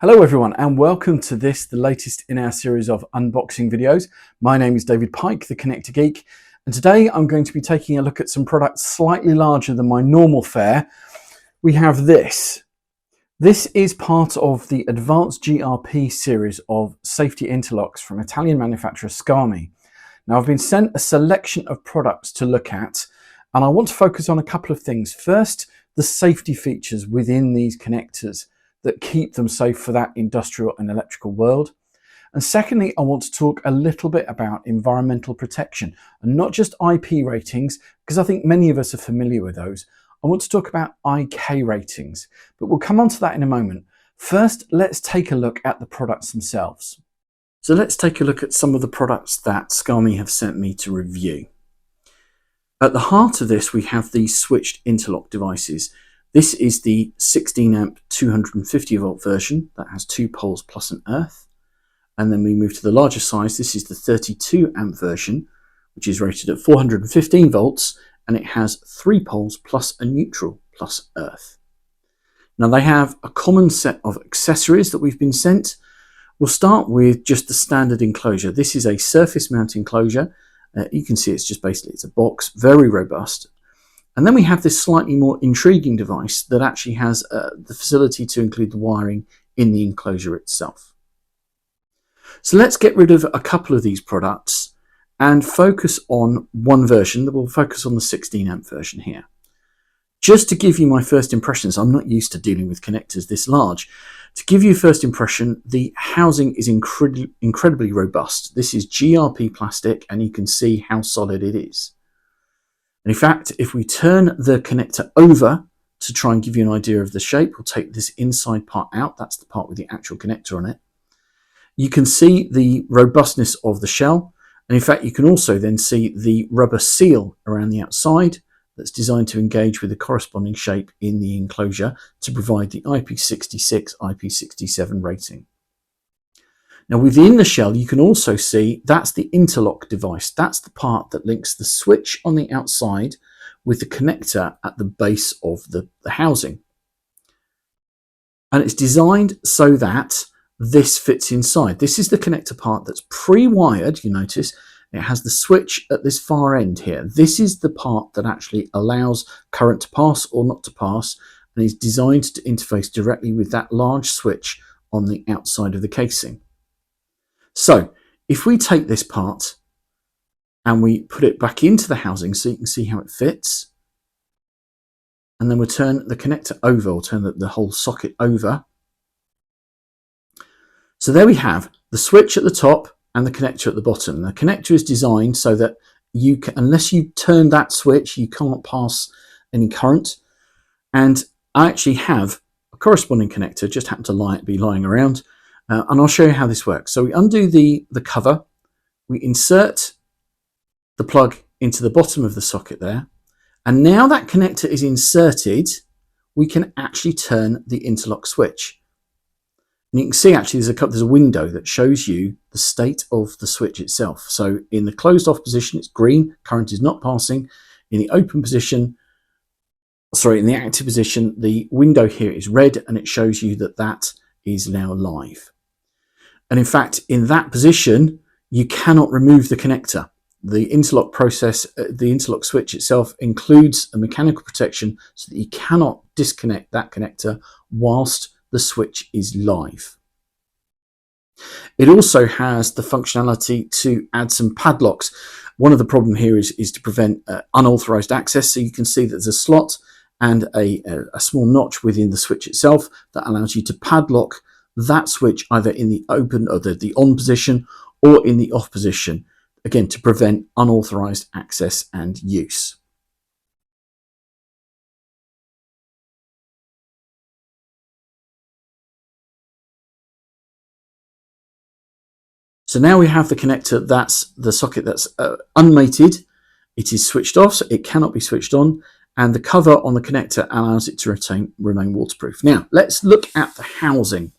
Hello everyone and welcome to the latest in our series of unboxing videos. My name is David Pike, the Connector Geek, and today I'm going to be taking a look at some products slightly larger than my normal fare. We have this. This is part of the Advanced GRP series of safety interlocks from Italian manufacturer Scame. Now I've been sent a selection of products to look at, and I want to focus on a couple of things. First, the safety features within these connectors that keep them safe for that industrial and electrical world. And secondly, I want to talk a little bit about environmental protection and not just IP ratings, because I think many of us are familiar with those. I want to talk about IK ratings, but we'll come on to that in a moment. First, let's take a look at the products themselves. So let's take a look at some of the products that Scame have sent me to review. At the heart of this, we have these switched interlock devices. This is the 16 amp 250 volt version that has 2 poles plus an earth. And then we move to the larger size. This is the 32 amp version, which is rated at 415 volts, and it has 3 poles plus a neutral plus earth. Now they have a common set of accessories that we've been sent. We'll start with just the standard enclosure. This is a surface mount enclosure. You can see it's a box, very robust. And then we have this slightly more intriguing device that actually has the facility to include the wiring in the enclosure itself. So let's get rid of a couple of these products and focus on one version. We'll focus on the 16 amp version here. Just to give you my first impressions, I'm not used to dealing with connectors this large. To give you a first impression, the housing is incredibly robust. This is GRP plastic and you can see how solid it is. And in fact, if we turn the connector over to try and give you an idea of the shape, we'll take this inside part out. That's the part with the actual connector on it. You can see the robustness of the shell. And in fact, you can also then see the rubber seal around the outside that's designed to engage with the corresponding shape in the enclosure to provide the IP66, IP67 rating. Now within the shell, you can also see that's the interlock device. That's the part that links the switch on the outside with the connector at the base of the housing. And it's designed so that this fits inside. This is the connector part that's pre-wired. You notice it has the switch at this far end here. This is the part that actually allows current to pass or not to pass, and is designed to interface directly with that large switch on the outside of the casing. So if we take this part and we put it back into the housing so you can see how it fits, and then we'll turn the connector over, or turn the whole socket over. So there we have the switch at the top and the connector at the bottom. The connector is designed so that you can, unless you turn that switch, you can't pass any current. And I actually have a corresponding connector, just happened to be lying around. And I'll show you how this works. So we undo the cover, we insert the plug into the bottom of the socket there, and now that connector is inserted, we can actually turn the interlock switch. And you can see actually there's a window that shows you the state of the switch itself. So in the closed off position, it's green, current is not passing. In the open position, in the active position, the window here is red, and it shows you that that is now live. And in fact, in that position, you cannot remove the connector. The interlock process, the interlock switch itself includes a mechanical protection so that you cannot disconnect that connector whilst the switch is live. It also has the functionality to add some padlocks. One of the problems here is to prevent unauthorized access. So you can see that there's a slot and a small notch within the switch itself that allows you to padlock that switch either in the open or the on position or in the off position, again to prevent unauthorized access and use. So now we have the connector, that's the socket that's unmated. It is switched off, so it cannot be switched on, and the cover on the connector allows it to remain waterproof. Now let's look at the housing.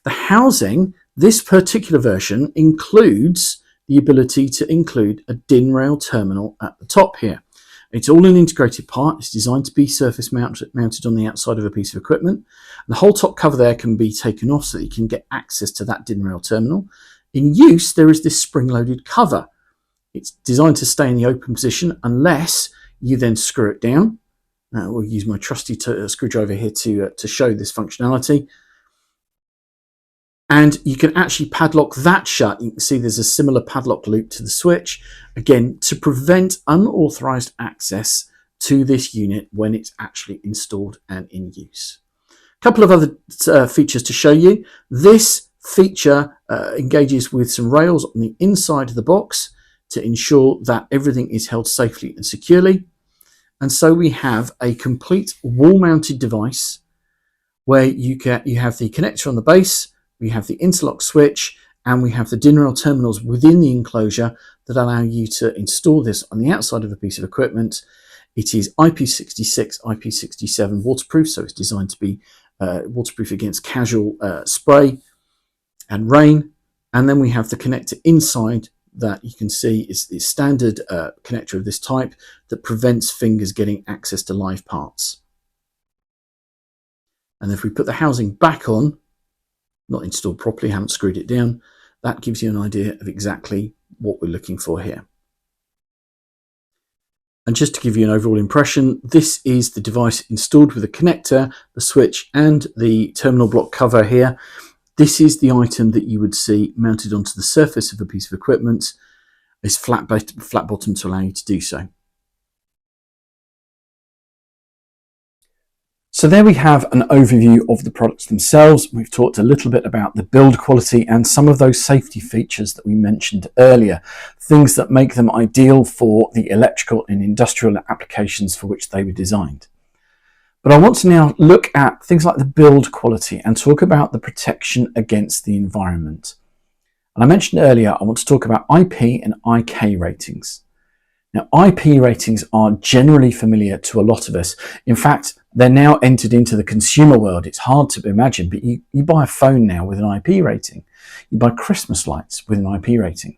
The housing, this particular version, includes the ability to include a DIN rail terminal at the top here. It's all an integrated part. It's designed to be surface mounted on the outside of a piece of equipment. And the whole top cover there can be taken off so that you can get access to that DIN rail terminal. In use, there is this spring-loaded cover. It's designed to stay in the open position unless you then screw it down. We'll use my trusty screwdriver here to show this functionality. And you can actually padlock that shut. You can see there's a similar padlock loop to the switch, again, to prevent unauthorized access to this unit when it's actually installed and in use. A couple of other features to show you. This feature engages with some rails on the inside of the box to ensure that everything is held safely and securely. And so we have a complete wall-mounted device where you have the connector on the base, we have the interlock switch, and we have the DIN rail terminals within the enclosure that allow you to install this on the outside of a piece of equipment. It is IP66, IP67 waterproof, so it's designed to be waterproof against casual spray and rain. And then we have the connector inside that you can see is the standard connector of this type that prevents fingers getting access to live parts. And if we put the housing back on, not installed properly, haven't screwed it down, that gives you an idea of exactly what we're looking for here. And just to give you an overall impression, this is the device installed with the connector, the switch, and the terminal block cover here. This is the item that you would see mounted onto the surface of a piece of equipment. It's flat bottom to allow you to do so. So there we have an overview of the products themselves. We've talked a little bit about the build quality and some of those safety features that we mentioned earlier, things that make them ideal for the electrical and industrial applications for which they were designed. But I want to now look at things like the build quality and talk about the protection against the environment. And I mentioned earlier, I want to talk about IP and IK ratings. Now, IP ratings are generally familiar to a lot of us. In fact, they're now entered into the consumer world. It's hard to imagine, but you buy a phone now with an IP rating. You buy Christmas lights with an IP rating.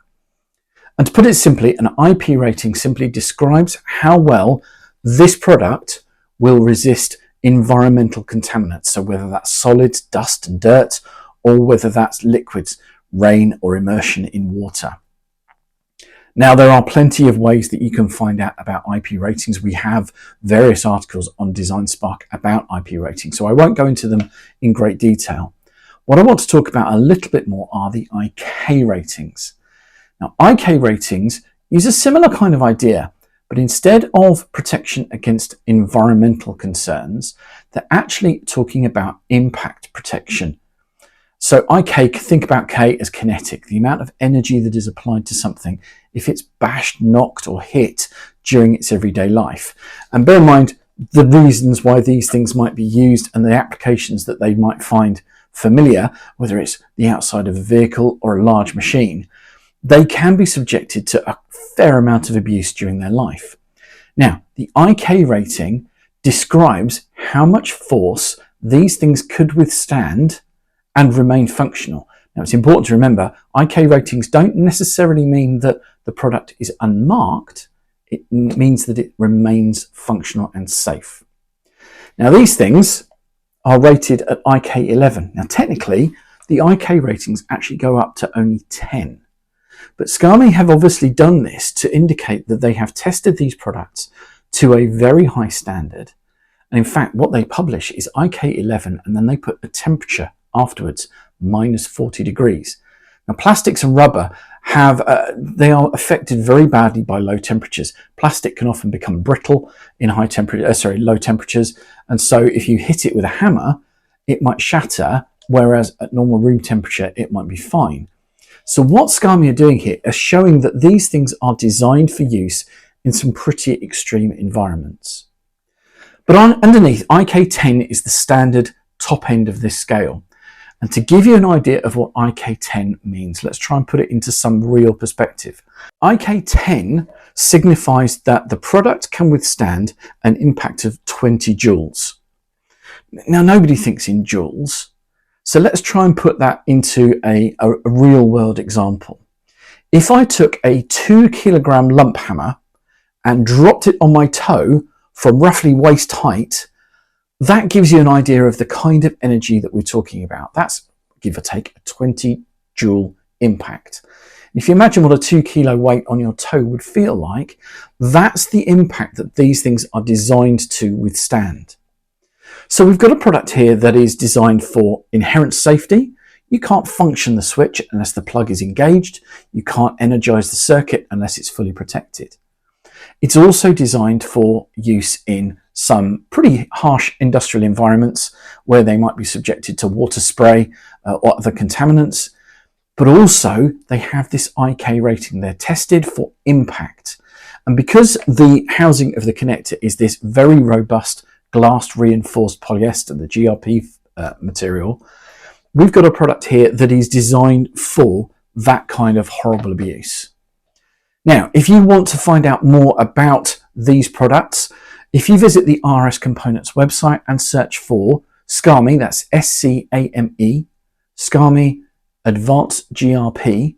And to put it simply, an IP rating simply describes how well this product will resist environmental contaminants. So whether that's solids, dust and dirt, or whether that's liquids, rain or immersion in water. Now, there are plenty of ways that you can find out about IP ratings. We have various articles on DesignSpark about IP ratings, so I won't go into them in great detail. What I want to talk about a little bit more are the IK ratings. Now, IK ratings use a similar kind of idea, but instead of protection against environmental concerns, they're actually talking about impact protection. So IK, think about K as kinetic, the amount of energy that is applied to something if it's bashed, knocked or hit during its everyday life. And bear in mind the reasons why these things might be used and the applications that they might find familiar, whether it's the outside of a vehicle or a large machine. They can be subjected to a fair amount of abuse during their life. Now, the IK rating describes how much force these things could withstand and remain functional. Now, it's important to remember, IK ratings don't necessarily mean that the product is unmarked. It means that it remains functional and safe. Now, these things are rated at IK 11. Now, technically, the IK ratings actually go up to only 10. But Scame have obviously done this to indicate that they have tested these products to a very high standard. And in fact, what they publish is IK 11, and then they put a temperature afterwards, minus 40 degrees. Now, plastics and rubber they are affected very badly by low temperatures. Plastic can often become brittle in low temperatures, and so if you hit it with a hammer, it might shatter, whereas at normal room temperature, it might be fine. So what Scame are doing here is showing that these things are designed for use in some pretty extreme environments. But underneath, IK 10 is the standard top end of this scale. And to give you an idea of what IK 10 means, let's try and put it into some real perspective. IK 10 signifies that the product can withstand an impact of 20 joules. Now, nobody thinks in joules, so let's try and put that into a real world example. If I took a 2 kilogram lump hammer and dropped it on my toe from roughly waist height, that gives you an idea of the kind of energy that we're talking about. That's, give or take, a 20 joule impact. If you imagine what a 2 kilo weight on your toe would feel like, that's the impact that these things are designed to withstand. So we've got a product here that is designed for inherent safety. You can't function the switch unless the plug is engaged. You can't energize the circuit unless it's fully protected. It's also designed for use in some pretty harsh industrial environments where they might be subjected to water spray or other contaminants. But also they have this IK rating. They're tested for impact. And because the housing of the connector is this very robust glass reinforced polyester, the GRP material, we've got a product here that is designed for that kind of horrible abuse. Now, if you want to find out more about these products, if you visit the RS Components website and search for Scame, that's SCAME, Scame Advanced GRP,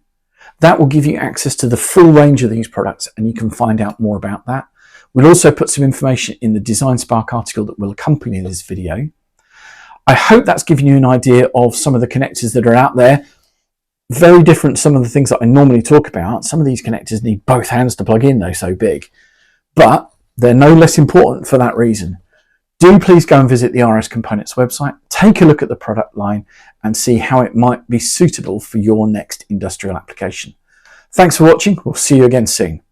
that will give you access to the full range of these products and you can find out more about that. We'll also put some information in the DesignSpark article that will accompany this video. I hope that's given you an idea of some of the connectors that are out there. Very different some of the things that I normally talk about. Some of these connectors need both hands to plug in, they're so big. But they're no less important for that reason. Do please go and visit the RS Components website, take a look at the product line and see how it might be suitable for your next industrial application. Thanks for watching. We'll see you again soon.